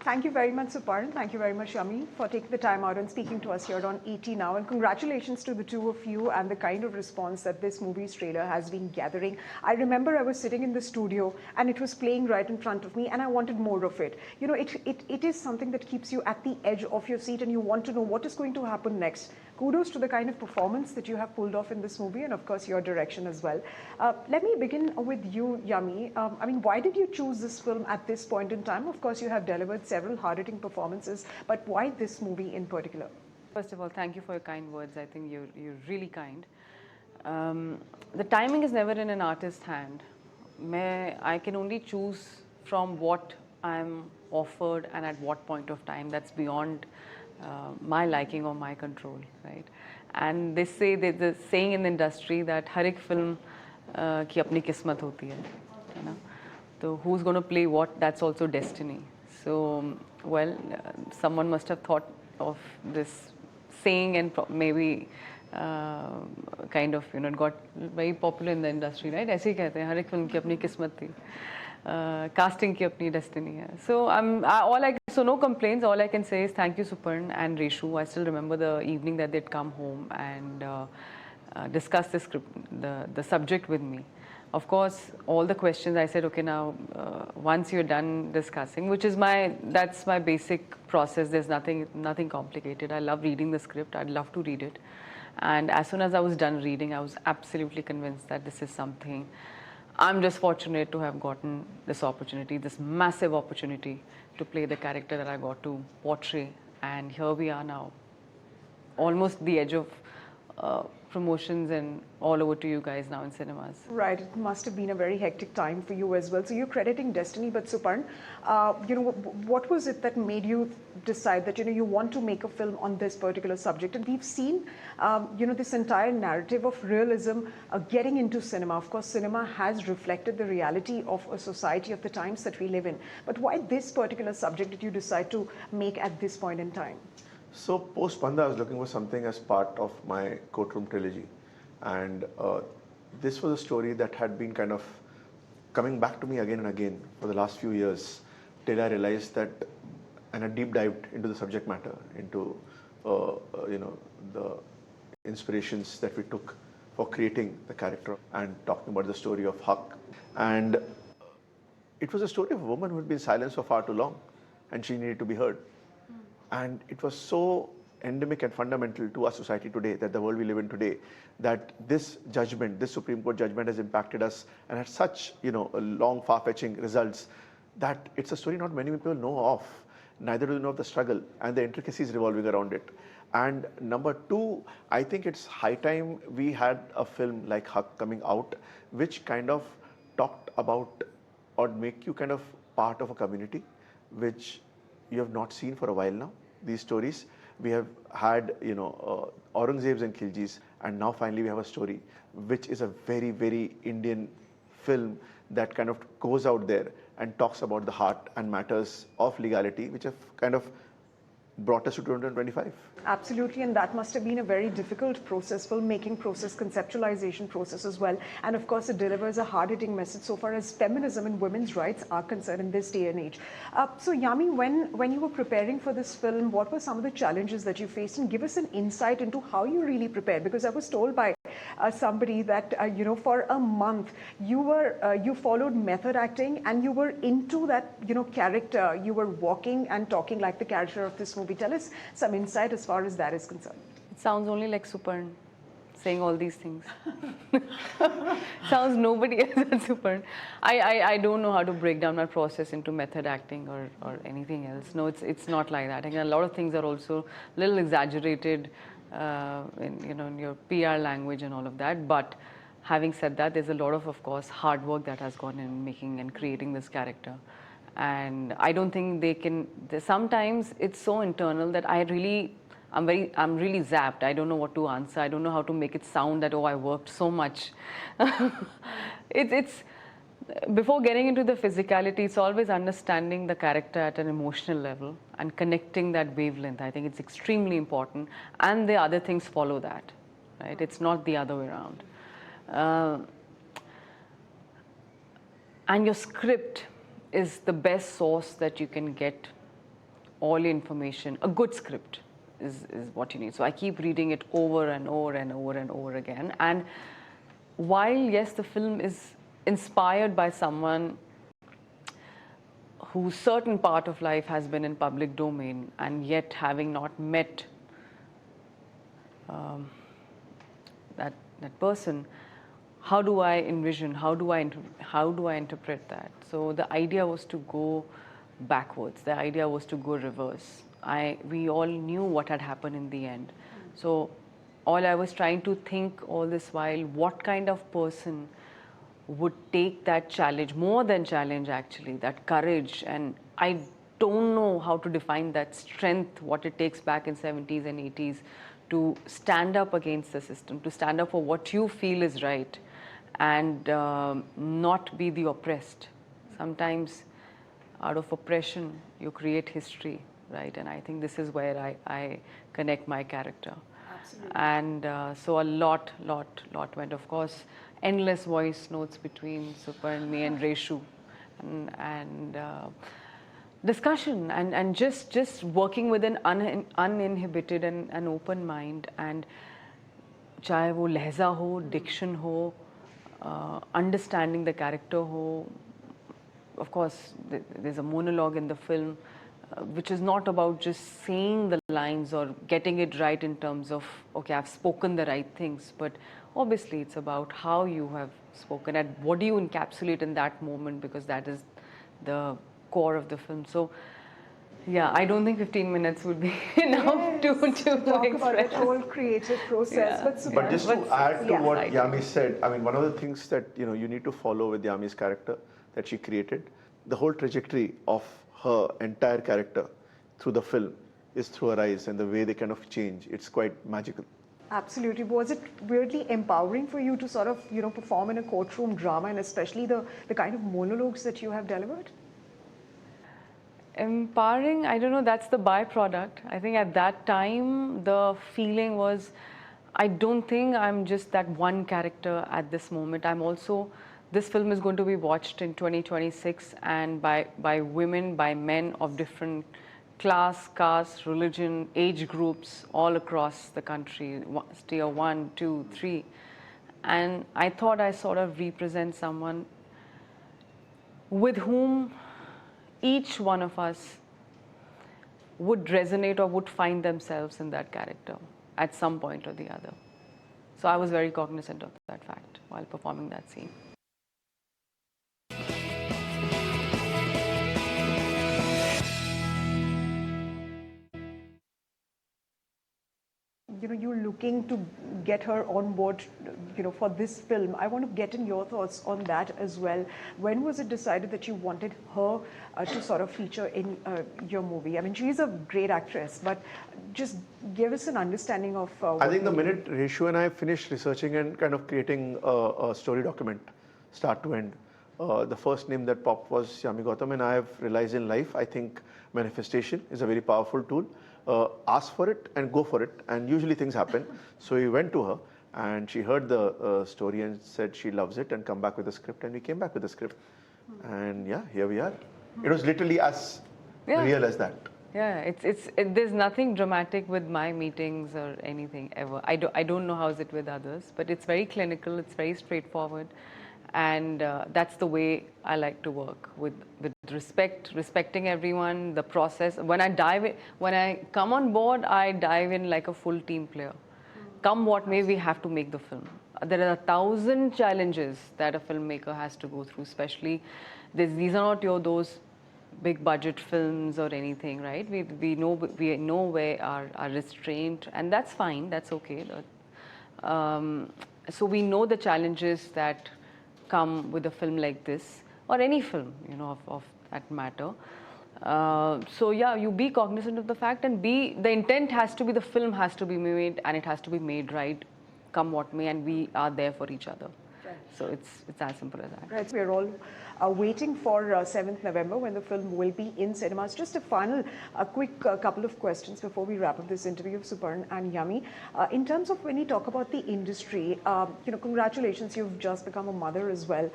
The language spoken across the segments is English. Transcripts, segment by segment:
Thank you very much, Suparn. Thank you very much, Yami, for taking the time out and speaking to us here on ET Now. And congratulations to the two of you and the kind of response that this movie's trailer has been gathering. I remember I was sitting in the studio and it was playing right in front of me and I wanted more of it. You know, it is something that keeps you at the edge of your seat and you want to know what is going to happen next. Kudos to the kind of performance that you have pulled off in this movie and of course your direction as well. Let me begin with you, Yami. I mean, why did you choose this film at this point in time? Of course, you have delivered several hard-hitting performances, but why this movie in particular? First of all, thank you for your kind words. I think you're really kind. The timing is never in an artist's hand. I can only choose from what I'm offered and at what point of time. That's beyond my liking or my control, right? And they say, there's a saying in the industry that हर एक film की अपनी किस्मत होती है ना? So who's going to play what? That's also destiny. So, well, someone must have thought of this saying and maybe kind of, it got very popular in the industry, right? ऐसे ही कहते हैं, हर एक फिल्म की अपनी किस्मत थी, casting की अपनी destiny है. So no complaints. All I can say is thank you, Suparn and Reshu. I still remember the evening that they'd come home and discuss the script, the subject with me. Of course, all the questions I said, okay, now once you're done discussing, that's my basic process. There's nothing complicated. I love reading the script. I'd love to read it. And as soon as I was done reading, I was absolutely convinced that this is something. I'm just fortunate to have gotten this opportunity, this massive opportunity to play the character that I got to portray. And here we are now, almost the edge of promotions and all over to you guys now in cinemas. Right, it must have been a very hectic time for you as well. So you're crediting destiny, but Suparn, what was it that made you decide that you want to make a film on this particular subject? And we've seen this entire narrative of realism getting into cinema. Of course, cinema has reflected the reality of a society of the times that we live in. But why this particular subject did you decide to make at this point in time? So post Panda, I was looking for something as part of my courtroom trilogy, and this was a story that had been kind of coming back to me again and again for the last few years, till I realized that, and I deep dived into the subject matter, into the inspirations that we took for creating the character and talking about the story of HAQ. And it was a story of a woman who had been silenced for far too long, and she needed to be heard. And it was so endemic and fundamental to our society today, that the world we live in today, that this judgment, this Supreme Court judgment has impacted us and had such, long, far-fetching results, that it's a story not many people know of. Neither do they know of the struggle and the intricacies revolving around it. And number two, I think it's high time we had a film like HAQ coming out, which kind of talked about or make you kind of part of a community, which you have not seen for a while now. These stories, we have had, Aurangzebs and Khiljis, and now finally we have a story which is a very, very Indian film that kind of goes out there and talks about the heart and matters of legality, which have kind of brought us to 2025. Absolutely, and that must have been a very difficult process, filmmaking process, conceptualization process as well. And of course, it delivers a hard-hitting message so far as feminism and women's rights are concerned in this day and age. So Yami, when you were preparing for this film, what were some of the challenges that you faced? And give us an insight into how you really prepared, because I was told by somebody that for a month you followed method acting and you were into that character. You were walking and talking like the character of this movie. Tell us some insight as far as that is concerned. It sounds only like Suparn saying all these things. Sounds nobody else than Suparn. I don't know how to break down my process into method acting or anything else. No, it's not like that. I think a lot of things are also a little exaggerated in your PR language and all of that. But having said that, there's a lot of course, hard work that has gone in making and creating this character. And I don't think they can. Sometimes it's so internal that I'm really zapped. I don't know what to answer. I don't know how to make it sound that, oh, I worked so much. It's before getting into the physicality, it's always understanding the character at an emotional level and connecting that wavelength. I think it's extremely important, and the other things follow that, right? It's not the other way around. And your script is the best source that you can get all your information. A good script is what you need. So I keep reading it over and over and over and over again. And while, yes, the film is inspired by someone whose certain part of life has been in public domain, and yet having not met that person, how do I envision, how do I interpret that? So the idea was to go backwards. The idea was to go reverse. We all knew what had happened in the end. So all I was trying to think all this while, what kind of person would take that challenge, more than challenge actually, that courage. And I don't know how to define that strength, what it takes back in 70s and 80s to stand up against the system, to stand up for what you feel is right, and not be the oppressed. Sometimes out of oppression, you create history, right? And I think this is where I connect my character. Absolutely. And so a lot went. Of course, endless voice notes between Suparn, me and Reshu, and discussion, and just working with an uninhibited and an open mind. And चाहे वो लहजा हो, diction हो, understanding the character ho. Of course, there's a monologue in the film, which is not about just saying the lines or getting it right in terms of, okay, I've spoken the right things, but obviously it's about how you have spoken and what do you encapsulate in that moment, because that is the core of the film. So yeah, I don't think 15 minutes would be enough to talk express about that whole creative process. Yeah. But just to add to what right. Yami said, I mean, one of the things that you need to follow with Yami's character that she created, the whole trajectory of her entire character through the film is through her eyes, and the way they kind of change. It's quite magical. Absolutely. Was it weirdly empowering for you to sort of, perform in a courtroom drama, and especially the kind of monologues that you have delivered? Empowering, I don't know, that's the byproduct. I think at that time, the feeling was, I don't think I'm just that one character at this moment. I'm also, this film is going to be watched in 2026 and by women, by men of different class, caste, religion, age groups all across the country, tier 1, 2, 3. And I thought I sort of represent someone with whom each one of us would resonate or would find themselves in that character at some point or the other. So I was very cognizant of that fact while performing that scene. You're looking to get her on board, for this film. I want to get in your thoughts on that as well. When was it decided that you wanted her to sort of feature in your movie? I mean, she's a great actress, but just give us an understanding of... I think the minute Reshu and I finished researching and kind of creating a story document, start to end, the first name that popped was Yami Gautam, and I have realized in life, I think manifestation is a very powerful tool. Ask for it and go for it, and usually things happen. So we went to her and she heard the story and said she loves it and come back with a script, and we came back with a script. And yeah, here we are. It was literally as real as that. Yeah, there's nothing dramatic with my meetings or anything ever. I don't know how is it with others, but it's very clinical, it's very straightforward. And that's the way I like to work, with respecting everyone, the process. When I come on board, I dive in like a full team player. Come what may, we have to make the film. There are 1,000 challenges that a filmmaker has to go through, especially these are not those big budget films or anything, right? We know where our restraint, and that's fine, that's okay. So we know the challenges that come with a film like this, or any film, of that matter. So yeah, you be cognizant of the fact, and the intent has to be, the film has to be made, and it has to be made right, come what may, and we are there for each other. Right. So it's as simple as that. Right, so we're all waiting for 7th November when the film will be in cinemas. Just a quick couple of questions before we wrap up this interview of Suparn and Yami. In terms of when you talk about the industry, congratulations, you've just become a mother as well.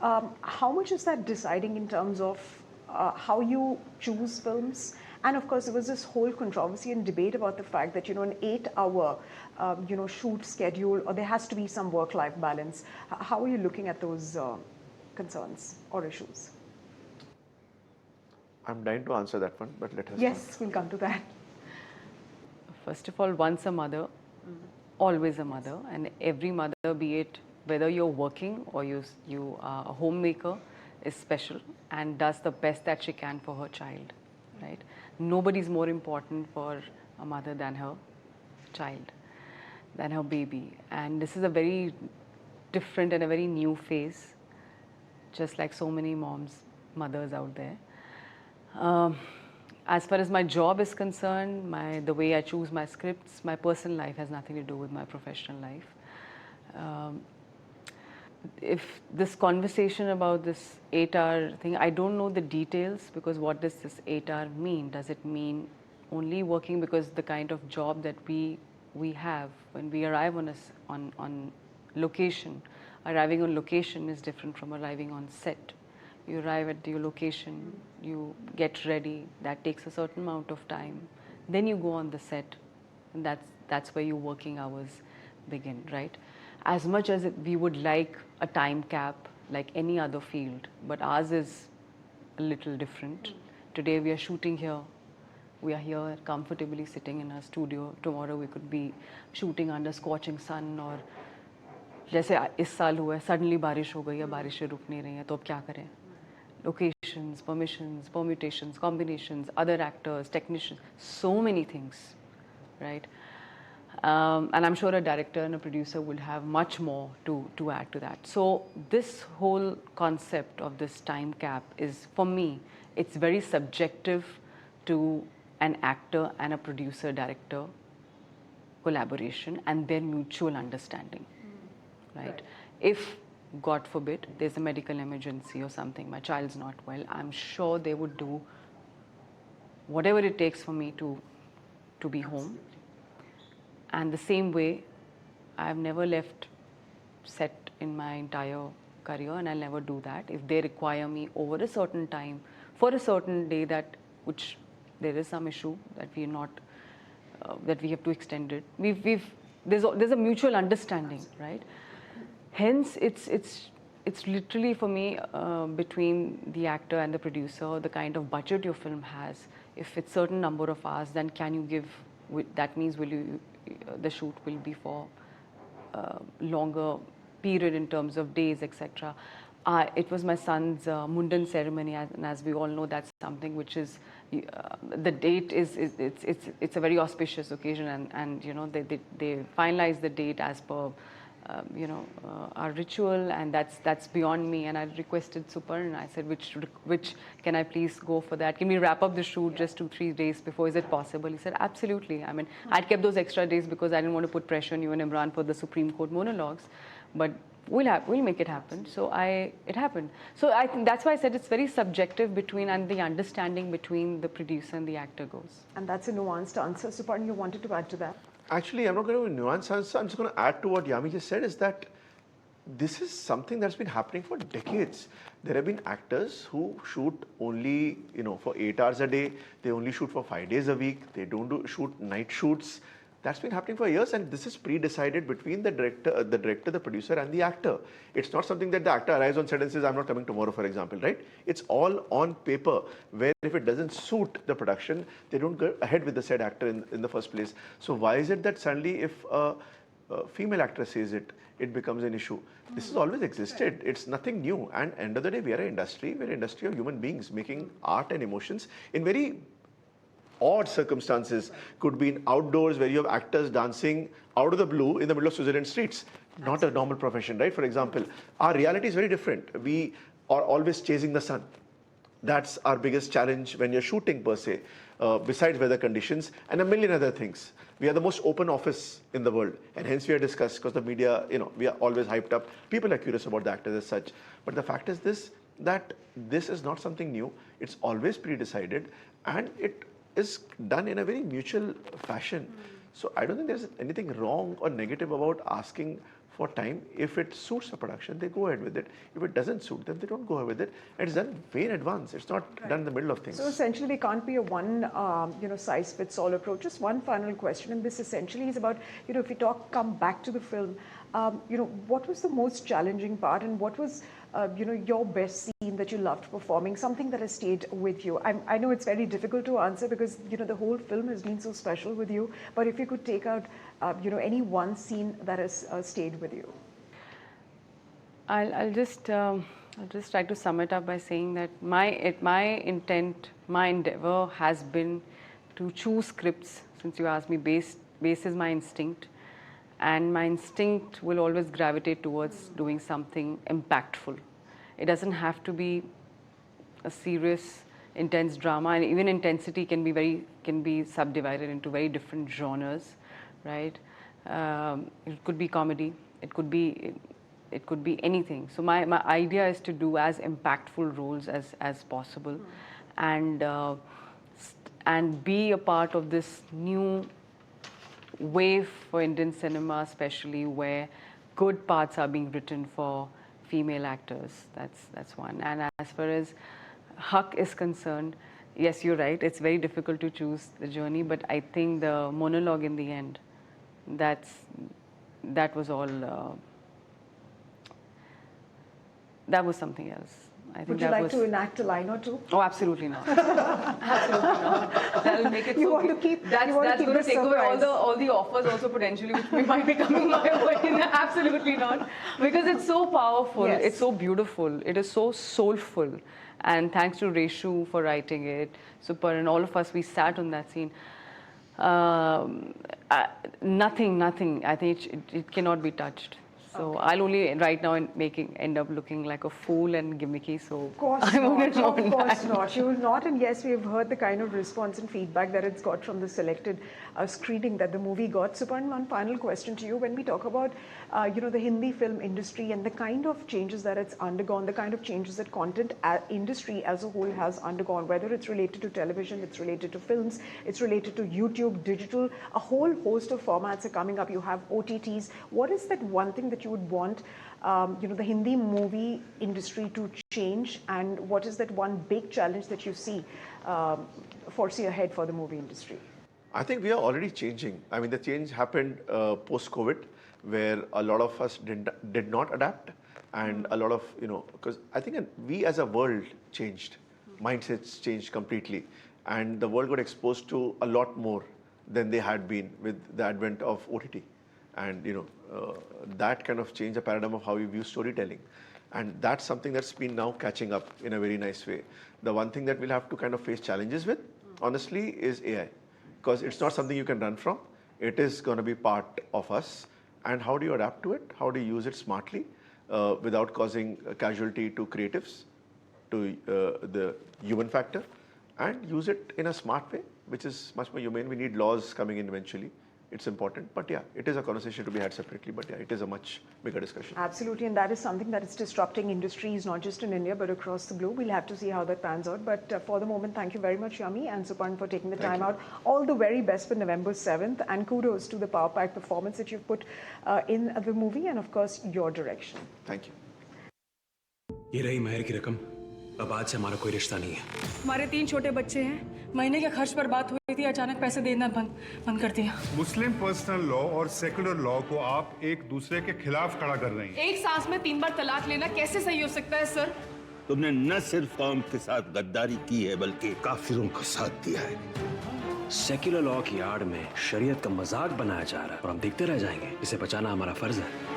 How much is that deciding in terms of how you choose films And of course, there was this whole controversy and debate about the fact that, an 8-hour, shoot schedule, or there has to be some work-life balance. How are you looking at those concerns or issues? I'm dying to answer that one, but let us. Yes, we'll come to that. First of all, once a mother, always a mother, and every mother, be it whether you're working or you are a homemaker, is special and does the best that she can for her child, right? Nobody's more important for a mother than her child, than her baby. And this is a very different and a very new phase, just like so many mothers out there. As far as my job is concerned, the way I choose my scripts, my personal life has nothing to do with my professional life. If this conversation about this 8-hour thing, I don't know the details, because what does this 8-hour mean? Does it mean only working? Because the kind of job that we have when we arrive on location, arriving on location is different from arriving on set. You arrive at your location, you get ready, that takes a certain amount of time. Then you go on the set, and that's where your working hours begin, right? As much as we would like a time cap like any other field, but ours is a little different. Today we are shooting here. We are here comfortably sitting in a studio. Tomorrow we could be shooting under scorching sun, or जैसे इस साल हुआ है, suddenly बारिश हो गई है, बारिशें रुक नहीं रही हैं, तो अब क्या करें? Locations, permissions, permutations, combinations, other actors, technicians, so many things, right? And I'm sure a director and a producer would have much more to add to that. So this whole concept of this time cap is, for me, it's very subjective to an actor and a producer-director collaboration and their mutual understanding, right? If, God forbid, there's a medical emergency or something, my child's not well, I'm sure they would do whatever it takes for me to be home. And the same way, I've never left set in my entire career, and I'll never do that. If they require me over a certain time, for a certain day which there is some issue that we are not, that we have to extend it, there's a mutual understanding, right? Hence, it's literally for me between the actor and the producer, the kind of budget your film has. If it's certain number of hours, then can you give? That means the shoot will be for longer period in terms of days, etc. It was my son's Mundan ceremony, and as we all know, that's something which is the date it's a very auspicious occasion, and they finalize the date as per our ritual, and that's beyond me. And I requested Suparn, I said, which can I please go for that? Can we wrap up the shoot just 2-3 days before? Is it possible? He said, absolutely. I mean, I'd kept those extra days because I didn't want to put pressure on you and Imran for the Supreme Court monologues, but we'll make it happen. So it happened. So I think that's why I said it's very subjective and the understanding between the producer and the actor goes. And that's a nuanced answer. Suparn, you wanted to add to that? Actually, I'm not going to nuance answer. I'm just going to add to what Yami just said, is that this is something that's been happening for decades. There have been actors who shoot only, for 8 hours a day. They only shoot for 5 days a week. They don't shoot night shoots. That's been happening for years, and this is pre-decided between the director, the producer, and the actor. It's not something that the actor arrives on set and says, I'm not coming tomorrow, for example, right? It's all on paper, where if it doesn't suit the production, they don't go ahead with the said actor in the first place. So why is it that suddenly if a female actress says it becomes an issue? This has always existed. It's nothing new. And end of the day, we're an industry of human beings making art and emotions in very odd circumstances. Could be in outdoors where you have actors dancing out of the blue in the middle of Switzerland streets. Not a normal profession, right? For example, our reality is very different. We are always chasing the sun. That's our biggest challenge when you're shooting per se, besides weather conditions and a million other things. We are the most open office in the world, and hence we are discussed because the media, we are always hyped up. People are curious about the actors as such. But the fact is that this is not something new. It's always pre-decided, and it is done in a very mutual fashion. So I don't think there's anything wrong or negative about asking for time. If it suits the production, they go ahead with it. If it doesn't suit them, they don't go ahead with it. And it's done way in advance. It's not done in the middle of things. So essentially, there can't be a one, size fits all approach. Just one final question, and this essentially is about, if we come back to the film, what was the most challenging part, and what was, your best scene that you loved performing? Something that has stayed with you. I know it's very difficult to answer because the whole film has been so special with you. But if you could take out, any one scene that has stayed with you. I'll just try to sum it up by saying that my endeavor has been to choose scripts, since you asked me, basis my instinct, and my instinct will always gravitate towards doing something impactful. It doesn't have to be a serious, intense drama, and even intensity can be subdivided into very different genres, right? It could be comedy, it could be anything. So my idea is to do as impactful roles as possible, and be a part of this new wave for Indian cinema, especially where good parts are being written for female actors. That's one. And as far as HAQ is concerned, yes, you're right. It's very difficult to choose the journey, but I think the monologue in the end, that was all. That was something else. I think Would you like to enact a line or two? Oh, absolutely not. Absolutely not. That'll make it You so want to keep. That's going to take away all the offers also potentially which might be coming my way. Absolutely not. Because it's so powerful. Yes. It's so beautiful. It is so soulful. And thanks to Reshu for writing it, Suparn, and all of us, we sat on that scene. Nothing. I think it cannot be touched. So okay. I'll only right now end up looking like a fool and gimmicky. So of course not. Of course not. You will not. And yes, we have heard the kind of response and feedback that it's got from the selected screening that the movie got. Suparn, one final question to you. When we talk about the Hindi film industry and the kind of changes that it's undergone, the kind of changes that content industry as a whole has undergone, whether it's related to television, it's related to films, it's related to YouTube, digital, a whole host of formats are coming up. You have OTTs. What is that one thing that you would want the Hindi movie industry to change, and what is that one big challenge that you foresee ahead for the movie industry? I think we are already changing. I mean, the change happened post-COVID, where a lot of us did not adapt, and a lot of, because I think we as a world changed, mindsets changed completely, and the world got exposed to a lot more than they had been with the advent of OTT. And that kind of changed the paradigm of how we view storytelling, and that's something that's been now catching up in a very nice way. The one thing that we'll have to kind of face challenges with, honestly, is AI, because it's not something you can run from. It is going to be part of us, and how do you adapt to it? How do you use it smartly without causing a casualty to creatives, to the human factor, and use it in a smart way, which is much more humane. We need laws coming in eventually. It's important, but yeah, it is a conversation to be had separately, but yeah, it is a much bigger discussion. Absolutely, and that is something that is disrupting industries, not just in India, but across the globe. We'll have to see how that pans out, but for the moment, thank you very much, Yami and Suparn, for taking the time out. All the very best for November 7th, and kudos to the power pack performance that you've put in the movie, and of course, your direction. Thank you. ये रही महर की रकम। अब आज से हमारा कोई रिश्ता नहीं है। हमारे 3 छोटे बच्चे हैं। महीने के खर्च पर बात हुई थी, अचानक पैसे देना बंद कर दिया। मुस्लिम पर्सनल लॉ और सेकुलर लॉ को आप एक दूसरे के खिलाफ खड़ा कर रही हैं। एक सांस में 3 बार तलाक लेना कैसे सही हो सकता है सर? तुमने न सिर्फ कौम के साथ गद्दारी की है, बल्कि काफिरों का साथ दिया है। सेक्युलर लॉ की आड़ में शरीयत का मजाक बनाया जा रहा है और हम देखते रह जाएंगे। इसे बचाना हमारा फर्ज है।